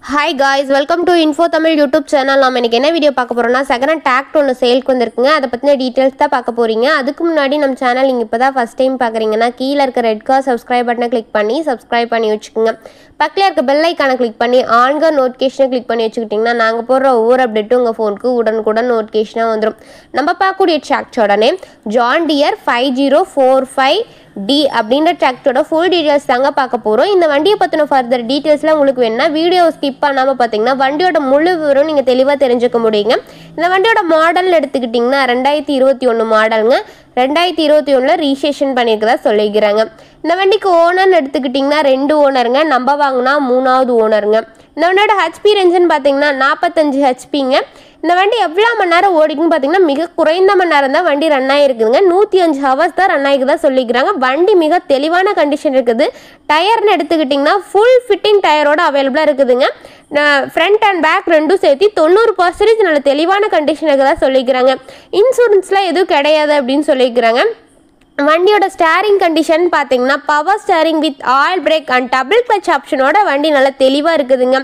Hi guys, welcome to Info Tamil YouTube channel. நாம இன்னைக்கு என்ன வீடியோ பார்க்க போறோம்னா செகண்ட் ஹேண்ட் டிராக்டர் ஒன்னு சேல்க்கு வந்திருக்குங்க. அத பத்தின டீடைல்ஸ் தான் பார்க்க போறீங்க. அதுக்கு முன்னாடி நம்ம சேனல் நீங்க இப்போதான் ஃபர்ஸ்ட் டைம் பார்க்கறீங்கன்னா கீழ இருக்க ரெட் கலர் சப்ஸ்கிரைப் பட்டனை கிளிக் பண்ணி சப்ஸ்கிரைப் பண்ணி வச்சுக்கோங்க. பக்கத்துல இருக்க பெல் ஐகானை கிளிக் பண்ணி ஆன்க நோட்டிஃபிகேஷனை கிளிக் பண்ணி வச்சுக்கிட்டீங்கன்னா நாங்க போடுற ஒவ்வொரு அப்டேட்டும் உங்க ஃபோனுக்கு உடனுக்குடன் நோட்டிஃபிகேஷனா வந்துரும். நம்ம பார்க்கக்கூடிய டிராக்டரோட நேம் ஜான் டியர் 5045D அப்படின்ற டிராக்டரோட ஃபுல் டீடைல்ஸ் தாங்க பார்க்க போறோம். இந்த வண்டியை பத்தின ஃபர்தர் டீடைல்ஸ்லாம் உங்களுக்கு வேணும்னா வீடியோ ஸ்கிப் பண்ணாம பார்த்தீங்கன்னா வண்டியோட முழு விவரம் நீங்க தெளிவா தெரிஞ்சுக்க முடியுங்க. இந்த வண்டியோட மாடல் எடுத்துக்கிட்டிங்கன்னா 2021 மாடலுங்க. 2021ல ரீசேஷன் பண்ணியிருக்கதா சொல்லிக்கிறாங்க. இந்த வண்டிக்கு ஓனர் எடுத்துக்கிட்டிங்கன்னா 2 ஓனருங்க. நம்ம வாங்கினா 3வது ஓனருங்க. இந்த வண்டியோட ஹெச்பி ரேஞ்சுன்னு பார்த்தீங்கன்னா 45 ஹெச்பிங்க. இந்த வண்டி எவ்வளோ மணி நேரம் ஓடிக்குன்னு பார்த்தீங்கன்னா மிக குறைந்த மணி நேரம் தான் வண்டி ரன் ஆகிருக்குதுங்க. 105 ஹவர்ஸ் தான் ரன் ஆகிக்குதா சொல்லிக்கிறாங்க. வண்டி மிக தெளிவான கண்டிஷன் இருக்குது. டயர்னு எடுத்துக்கிட்டிங்கன்னா ஃபுல் ஃபிட்டிங் டயரோட அவைலபிளாக இருக்குதுங்க. ஃப்ரண்ட் அண்ட் பேக் ரெண்டும் சேர்த்து 90% நல்ல தெளிவான கண்டிஷன் இருக்குதா சொல்லிக்கிறாங்க. இன்சூரன்ஸ்லாம் எதுவும் கிடையாது அப்படின்னு சொல்லிக்கிறாங்க. வண்டியோட ஸ்டேரிங் கண்டிஷன் பார்த்தீங்கன்னா power steering with oil brake and double clutch ஆப்ஷனோட வண்டி நல்லா தெளிவாக இருக்குதுங்க.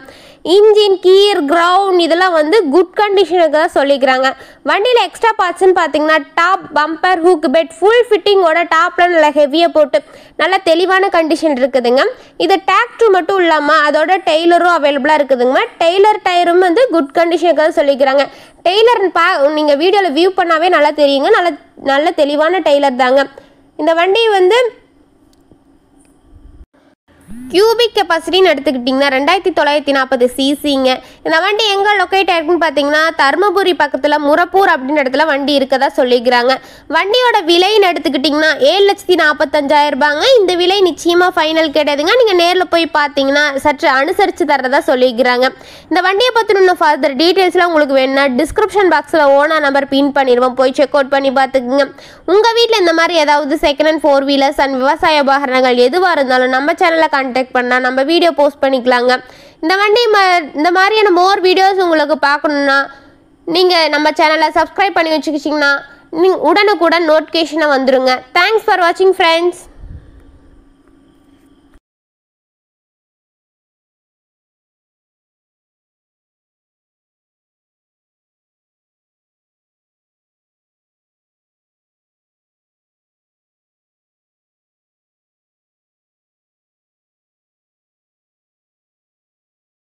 இன்ஜின் கீர் கிரவுண்ட் இதெல்லாம் வந்து குட் கண்டிஷனுக்கு தான் சொல்லிக்கிறாங்க. வண்டியில் எக்ஸ்ட்ரா பார்ட்ஸ்ன்னு பார்த்தீங்கன்னா top bumper hook bed full ஃபிட்டிங்கோட டாப்பில் நல்லா ஹெவியாக போட்டு நல்லா தெளிவான கண்டிஷன் இருக்குதுங்க. இது டிராக்டர் மட்டும் இல்லாமல் அதோட டெய்லரும் அவைலபிளாக இருக்குதுங்க. டெய்லர் டயரும் வந்து குட் கண்டிஷனுக்கு தான் சொல்லிக்கிறாங்க. டெய்லர் நீங்கள் வீடியோவில் வியூ பண்ணாவே நல்லா தெரியுங்க. நல்ல தெளிவான டெய்லர் தாங்க. இந்த வண்டி வந்து கியூபிக் கெப்பாசிட்டின்னு எடுத்துக்கிட்டிங்கன்னா 2940 சிசிங்க. இந்த வண்டி எங்கே லொக்கேட் ஆயிருக்குன்னு பார்த்தீங்கன்னா தருமபுரி பக்கத்தில் முரப்பூர் அப்படின்ற இடத்துல வண்டி இருக்கதா சொல்லிக்கிறாங்க. வண்டியோட விலைன்னு எடுத்துக்கிட்டிங்கன்னா 7,45,000 ரூபாங்க. இந்த விலை நிச்சயமாக ஃபைனல் கிடையாதுங்க. நீங்கள் நேரில் போய் பார்த்தீங்கன்னா சற்று அனுசரித்து தரதா சொல்லிக்கிறாங்க. இந்த வண்டியை பற்றின இன்னும் ஃபர்தர் டீட்டெயில்ஸ்லாம் உங்களுக்கு வேணும்னா டிஸ்கிரிப்ஷன் பாக்ஸில் ஓனர் நம்பர் பின் பண்ணிடுவோம். போய் செக் அவுட் பண்ணி பார்த்துக்குங்க. உங்கள் வீட்டில் இந்த மாதிரி ஏதாவது செகண்ட் ஹேண்ட் 4 வீலர்ஸ் அண்ட் விவசாய உபகரணங்கள் எதுவாக இருந்தாலும் நம்ம சேனலில் கான்டாக்ட் பண்ணா நம்ம வீடியோ போஸ்ட் பண்ணிக்கலாங்க. இந்த வண்டி இந்த மாதிரியான மோர் வீடியோஸ் உங்களுக்கு பார்க்கணும்னா நீங்க நம்ம சேனலை சப்ஸ்கிரைப் பண்ணி வச்சுக்கிட்டீங்கன்னா உடனுக்குடன் நோட்டிஃபிகேஷனை வந்துருங்க. தேங்க்ஸ் ஃபார் வாட்சிங் ஃப்ரெண்ட்ஸ்.